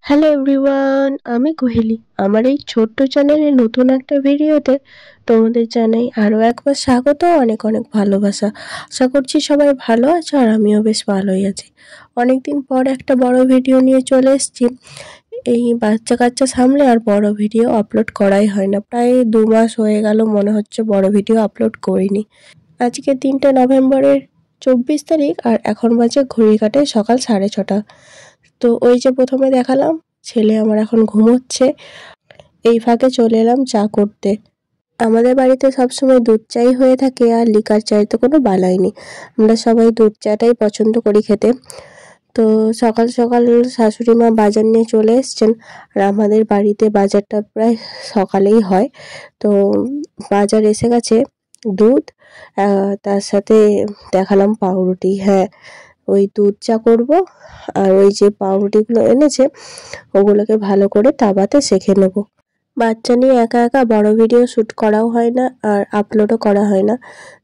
Hello everyone, আমি কোহেলি। আমার এই ছোট্ট চ্যানেলে নতুন একটা ভিডিওতে তোমাদের জানাই আরও একবার স্বাগত, অনেক অনেক ভালোবাসা। আশা করছি সবাই ভালো আছো আর আমিও বেশ ভালোই আছি। অনেকদিন পর একটা বড় ভিডিও নিয়ে চলে এসেছি। এই বাচ্চা কাচ্চা সামলে আর বড় ভিডিও আপলোড করাই হয় না, প্রায় 2 মাস হয়ে গেল মনে হচ্ছে বড় ভিডিও আপলোড করিনি। আজকে 3টে নভেম্বরের 24 তারিখ আর এখন বাজে ঘড়ি কাটে সকাল 6:30। তো ওই যে প্রথমে দেখালাম, ছেলে আমার এখন ঘুমোচ্ছে। এই ফাঁকে চলে এলাম চা করতে। আমাদের বাড়িতে সবসময় দুধ চাই হয়ে থাকে, আর লিকার চাই তো কোনো বালাই নেই। আমরা সবাই দুধ চাটাই পছন্দ করি খেতে। তো সকাল সকাল শাশুড়ি মা বাজার নিয়ে চলে এসছেন, আর আমাদের বাড়িতে বাজারটা প্রায় সকালেই হয়। তো বাজার এসে গেছে দুধ, তার সাথে দেখালাম পাউরুটি। হ্যাঁ, ওই দুধ চা করব, আর ওই যে পাউরুটিগুলো এনেছে ওগুলোকে ভালো করে তাওয়াতে সেঁকে নেব। বাচ্চা নিয়ে একা একা বড় ভিডিও শ্যুট করাও হয় না আর আপলোডও করা হয় না।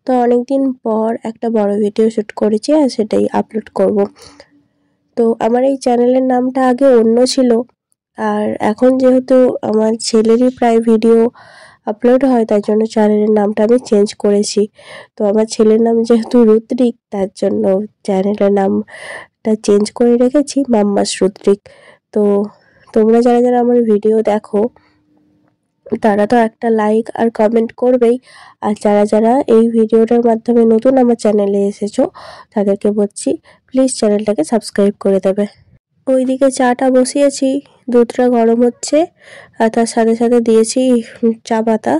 তো অনেকদিন পর একটা বড় ভিডিও শ্যুট করেছি আর সেটাই আপলোড করব। তো আমার এই চ্যানেলের নামটা আগে অন্য ছিল, আর এখন যেহেতু আমার ছেলেরই প্রায় ভিডিও আপলোড হয় তাই জন্য চ্যানেলের নামটা আমি চেঞ্জ করেছি। তো আমার ছেলের নাম যেহেতু রুদ্রিক, তার জন্য চ্যানেলের নামটা চেঞ্জ করে রেখেছি মাম্মাস রুদ্রিক। তো তোমরা যারা যারা আমার ভিডিও দেখো তারা তো একটা লাইক আর কমেন্ট করবেই, আর যারা যারা এই ভিডিওটার মাধ্যমে নতুন আমার চ্যানেলে এসেছো তাদেরকে বলছি প্লিজ চ্যানেলটাকে সাবস্ক্রাইব করে দেবে। ওইদিকে চাটা বসিয়েছি, দুধটা গরম হচ্ছে, আর তার সাথে সাথে দিয়েছি চা পাতা।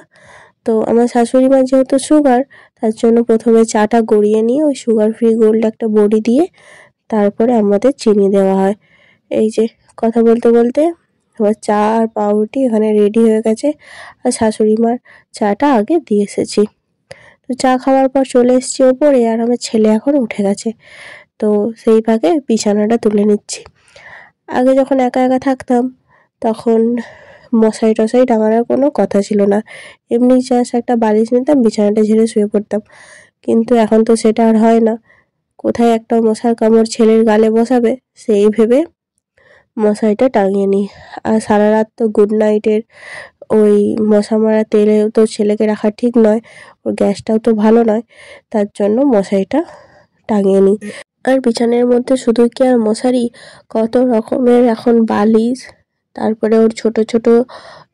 তো আমার শাশুড়ি মা যেহেতু সুগার, তার জন্য প্রথমে চাটা গড়িয়ে নিয়ে ওই সুগার ফ্রি গোল্ড একটা বড়ি দিয়ে তারপরে আমাদের চিনি দেওয়া হয়। এই যে কথা বলতে বলতে আমার চা আর পাউরুটি এখানে রেডি হয়ে গেছে, আর শাশুড়ি মার চাটা আগে দিয়ে এসেছি। তো চা খাওয়ার পর চলে এসেছি ওপরে, আর আমার ছেলে এখন উঠে গেছে। তো সেই ভাগে বিছানাটা তুলে নিচ্ছি। আগে যখন একা একা থাকতাম তখন মশারি টশারি টাঙানোর কোনো কথা ছিল না, এমনি জাস্ট একটা বালিশ নিতাম, বিছানাটা ঝেড়ে শুয়ে পড়তাম। কিন্তু এখন তো সেটা আর হয় না। কোথায় একটা মশার কামড় ছেলের গালে বসাবে সেই ভেবে মশারিটা টাঙিয়ে নিই। আর সারা রাত তো গুড নাইটের ওই মশা মারা তেলেও তো ছেলেকে রাখা ঠিক নয়, ওর গ্যাসটাও তো ভালো নয়, তার জন্য মশারিটা টাঙিয়ে নিই। আর বিছানার মধ্যে শুধু কি আর মশারি, কত রকমের এখন বালিশ, তারপরে ওর ছোট ছোট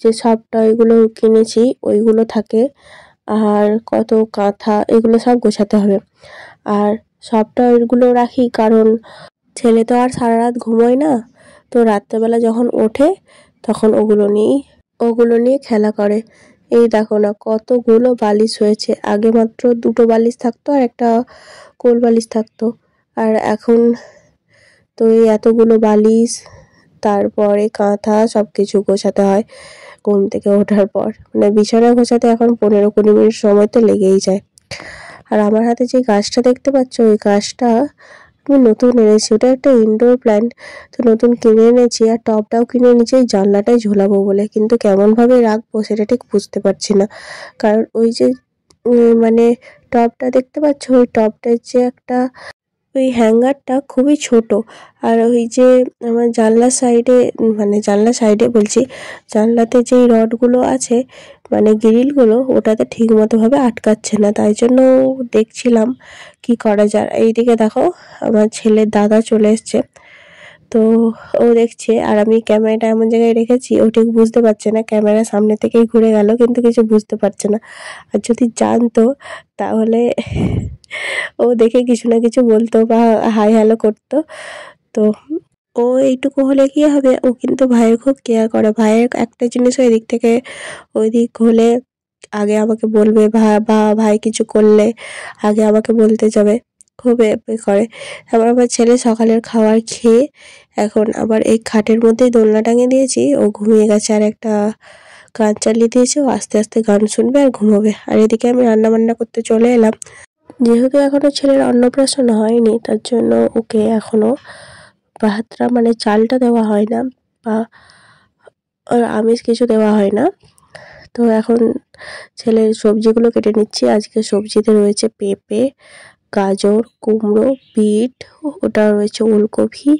যে সব টয়গুলো কিনেছি ওইগুলো থাকে, আর কত কাঁথা, এগুলো সব গোছাতে হবে। আর সব টয়গুলো রাখি কারণ ছেলে তো আর সারা রাত ঘুমোয় না, তো রাত্রেবেলা যখন ওঠে তখন ওগুলো নিয়ে খেলা করে। এই দেখো না কতগুলো বালিশ হয়েছে, আগে মাত্র 2টো বালিশ থাকতো আর একটা কোল বালিশ থাকতো, আর এখন তো এই এতগুলো বালিশ, তারপরে কাঁথা সবকিছু গোছাতে হয় ঘুম থেকে ওঠার পর। মানে বিছানা গোছাতে এখন 15-20 মিনিট সময় তো লেগেই যায়। আর আমার হাতে যে গাছটা দেখতে পাচ্ছ, ওই গাছটা আমি নতুন এনেছি, ওটা একটা ইনডোর প্ল্যান্ট। তো নতুন কিনে এনেছি, আর টবটাও কিনে এনেছি এই জানলাটায় ঝোলাবো বলে, কিন্তু কেমনভাবে রাখবো সেটা ঠিক বুঝতে পারছি না। কারণ ওই যে মানে টবটা দেখতে পাচ্ছ, ওই টবটার যে একটা ওই হ্যাঙ্গারটা খুবই ছোট, আর ওই যে আমার জানলার সাইডে বলছি, জানলাতে যেই রডগুলো আছে মানে গ্রিলগুলো, ওটাতে ঠিক মতো ভাবে আটকাচ্ছে না, তাই জন্য দেখছিলাম কি করা যায়। এইদিকে দেখো আমার ছেলের দাদা চলে এসছে, তো ও দেখছে, আর আমি ক্যামেরাটা এমন জায়গায় রেখেছি ও ঠিক বুঝতে পারছে না, ক্যামেরার সামনে থেকেই ঘুরে গেল কিন্তু কিছু বুঝতে পারছে না। আর যদি জানতো তাহলে ও দেখে কিছু না কিছু বলতো বা হাই হ্যালো করতো। তো ও এইটুকু হলে কি হবে, ও কিন্তু ভাইয়ের খুব কেয়ার করে। ভাইয়ের একটা জিনিস ওই দিক থেকে ওই দিক হলে আগে আমাকে বলবে, বা ভাই কিছু করলে আগে আমাকে বলতে যাবে, খুব করে। তারপর আমার ছেলে সকালের খাবার খেয়ে এখন আবার এই খাটের মধ্যেই দোলনা টাঙিয়ে দিয়েছি, ও ঘুমিয়ে গেছে। আর একটা গান চালিয়ে দিয়েছে, ও আস্তে আস্তে গান শুনবে আর ঘুমোবে। আর এদিকে আমি রান্না বান্না করতে চলে এলাম। যেহেতু এখনো ছেলের অন্নপ্রাশন হয়নি, তার জন্য ওকে এখনো ভাতটা মানে চালটা দেওয়া হয় না, বা আমিষ কিছু দেওয়া হয় না। তো এখন ছেলের সবজিগুলো কেটে নিচ্ছি। আজকে সবজিতে রয়েছে পেঁপে, গাজর, কুমড়ো, বিট, ওটা রয়েছে ওলকপি,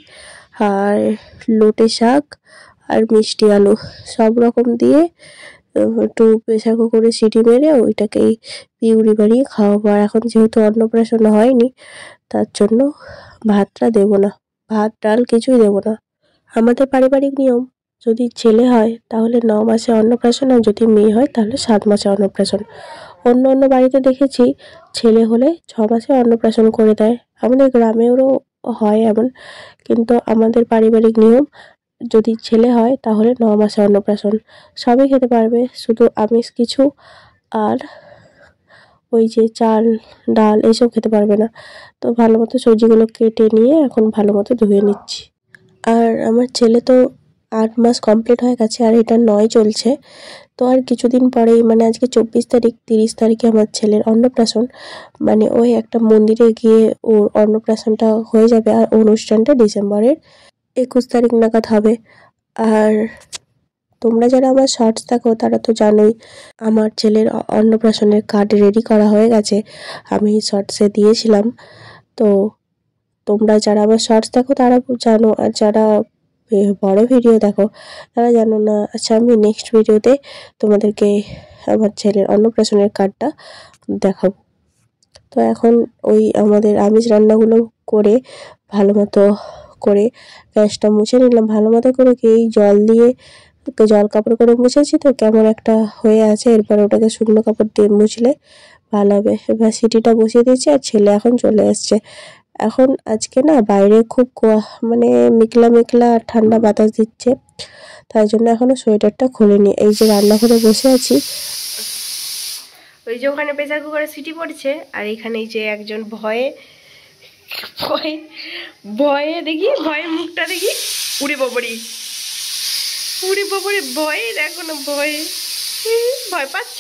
আর লোটে শাক আর মিষ্টি আলু সব রকম দিয়ে একটু প্রেসার কুকারে সিটি মেরে ওইটাকেই পিউরি বানিয়ে খাওয়াবো। আর এখন যেহেতু অন্নপ্রাশন হয়নি তার জন্য ভাতটা দেবো না, ভাত ডাল কিছুই দেবো না। আমাদের পারিবারিক নিয়ম, যদি ছেলে হয় তাহলে 9 মাসে অন্নপ্রাশন, আর যদি মেয়ে হয় তাহলে 7 মাসে অন্নপ্রাশন। অন্য অন্য বাড়িতে দেখেছি ছেলে হলে 6 মাসে অন্নপ্রাশন করে দেয়, আমাদের গ্রামেরও হয় এমন, কিন্তু আমাদের পারিবারিক নিয়ম যদি ছেলে হয় তাহলে 9 মাসে অন্নপ্রাশন। সবই খেতে পারবে, শুধু আমিষ কিছু আর ওই যে চাল ডাল এসব খেতে পারবে না। তো ভালো মতো সবজিগুলো কেটে নিয়ে এখন ভালো মতো ধুয়ে নিচ্ছি। আর আমার ছেলে তো 8 মাস কমপ্লিট হয়ে গেছে, আর এটা 9 চলছে। তো আর কিছুদিন পরেই, মানে আজকে 24 তারিখ, 30 তারিখে আমার ছেলের অন্নপ্রাশন। মানে ওই একটা মন্দিরে গিয়ে ওর অন্নপ্রাশনটা হয়ে যাবে, আর অনুষ্ঠানটা ডিসেম্বরের 21 তারিখ নাগাদ হবে। আর তোমরা যারা আমার শর্টস দেখো তারা তো জানোই আমার ছেলের অন্নপ্রাশনের কার্ড রেডি করা হয়ে গেছে, আমি শর্টসে দিয়েছিলাম। তো তোমরা যারা আমার শর্টস দেখো তারা জানো, আর যারা বড় ভিডিও দেখো তারা জানো না। আচ্ছা, আমি নেক্সট ভিডিওতে তোমাদেরকে আমার ছেলের অন্নপ্রাশনের কার্ডটা দেখাবো। তো এখন ওই আমাদের আমিষ রান্নাগুলো করে ভালো মতো করে গ্যাসটা মুছে নিলাম, ভালো মতো করে এই জল দিয়ে জল কাপড় করে মুছেছি, তো কেমন একটা হয়ে আছে। এরপর ওটাকে শুকনো কাপড় দিয়ে মুছলে ভালো হবে। এবার সিটিটা বসিয়ে দিয়েছি, আর ছেলে এখন চলে এসছে। এখন আজকে না বাইরে খুব মানে মেঘলা মেঘলা আর ঠান্ডা বাতাস দিচ্ছে, তাই জন্য এখনো সোয়েটারটা খুলিনি। এই যে রান্নাঘরে বসে আছি, ওই যে ওখানে প্রেসার কুকারে সিটি পড়ছে, আর এখানে এই যে একজন ভয়ে ভয়ে ভয়ে দেখি, ভয়ে মুখটা দেখি, উড়ে বাবরি ভয়ে দেখো না, ভয়ে ভয় পাচ্ছ।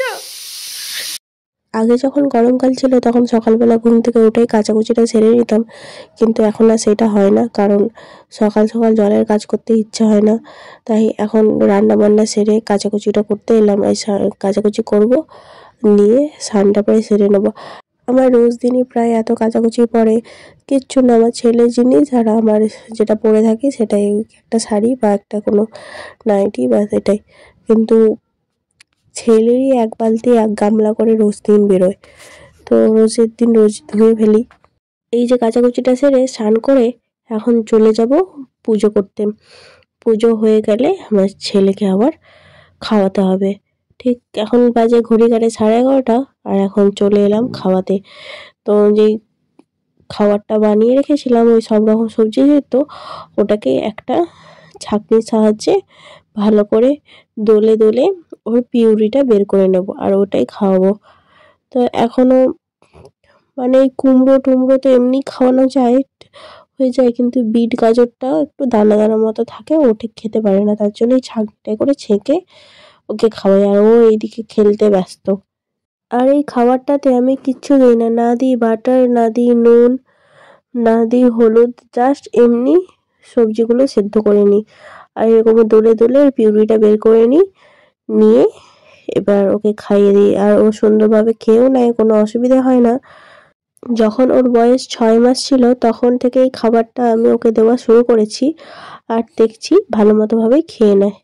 আগে যখন গরমকাল ছিল তখন সকালবেলা ঘুম থেকে উঠেই কাচাকুচিটা সেরে নিতাম, কিন্তু এখন আর সেটা হয় না, কারণ সকাল সকাল জলের কাজ করতে ইচ্ছা হয় না। তাই এখন রান্না বান্না সেরে কাচাকুচিটা করতে এলাম। এই কাচাকুচি করব, নিয়ে স্নানটা প্রায় সেরে নেবো। আমার রোজ দিনই প্রায় এত কাচাকুচি পড়ে, কিচ্ছু না, আমার ছেলের জিনিস আর আমার যেটা পরে থাকি সেটাই, একটা শাড়ি বা একটা কোনো নাইটি বা সেটাই। কিন্তু ছেলেরই 1 বালতি 1 গামলা করে রোজ দিন বেরোয়, তো রোজের দিন রোজ ধুয়ে ফেলি। এই যে কাচাকুচিটা সেরে স্নান করে এখন চলে যাব পুজো করতে। পুজো হয়ে গেলে আমার ছেলেকে আবার খাওয়াতে হবে। ঠিক এখন বাজে ঘড়ি কাটে 11:30, আর এখন চলে এলাম খাওয়াতে। তো যেই খাবারটা বানিয়ে রেখেছিলাম ওই সব রকম সবজি তো ওটাকে একটা ছাঁকনির সাহায্যে ভালো করে দলে দলে ওর পিউরিটা বের করে নেব, আর ওটাই খাওয়াবো। তো এখনো মানে এই কুমড়ো টুমড়ো তো এমনি খাওয়ানো যায়, হয়ে যায়, কিন্তু বিট গাজরটা একটু দানা দানা মতো থাকে, ও ঠিক খেতে পারে না, তার জন্য এই ছাঁকনিটাই করে ছেঁকে ওকে খাওয়াই, আর ও এইদিকে খেলতে ব্যস্ত। আর এই খাবারটাতে আমি কিচ্ছু দিই না, না দিই বাটার, না দিই নুন, না দিই হলুদ, জাস্ট এমনি সবজিগুলো সেদ্ধ করে নিই, আর এরকম দলে দলে পিউরিটা বের করে নিই, নিয়ে এবার ওকে খাইয়ে দিই, আর ও সুন্দরভাবে খেয়েও নেয়, কোনো অসুবিধা হয় না। যখন ওর বয়স 6 মাস ছিল তখন থেকে এই খাবারটা আমি ওকে দেওয়া শুরু করেছি, আর দেখছি ভালো মতো ভাবে খেয়ে নেয়।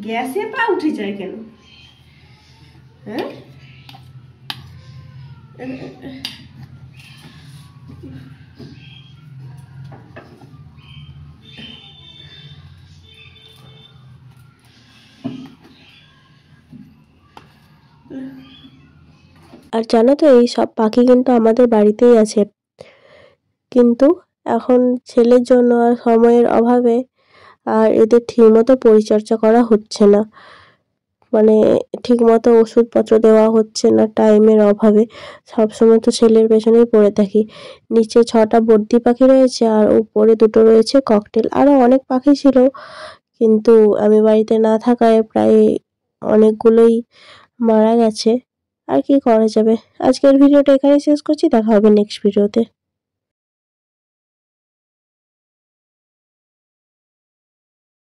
গ্যাসে পা উঠে যায় কেন? হ্যাঁ, আর জানো তো এই সব পাখি কিন্তু আমাদের বাড়িতেই আছে, কিন্তু এখন ছেলের জন্য আর সময়ের অভাবে আর এদের ঠিকমতো পরিচর্যা করা হচ্ছে না, মানে ঠিকমতো ওষুধপত্র দেওয়া হচ্ছে না টাইমের অভাবে। সবসময় তো ছেলের পেছনেই পড়ে থাকি। নিচে 6টা বদ্রি পাখি রয়েছে, আর উপরে 2টো রয়েছে ককটেল। আরও অনেক পাখি ছিল, কিন্তু আমি বাড়িতে না থাকায় প্রায় অনেকগুলোই মারা গেছে। আর কি করা যাবে। আজকের ভিডিওটা এখানেই শেষ করছি, দেখা হবে নেক্সট ভিডিওতে।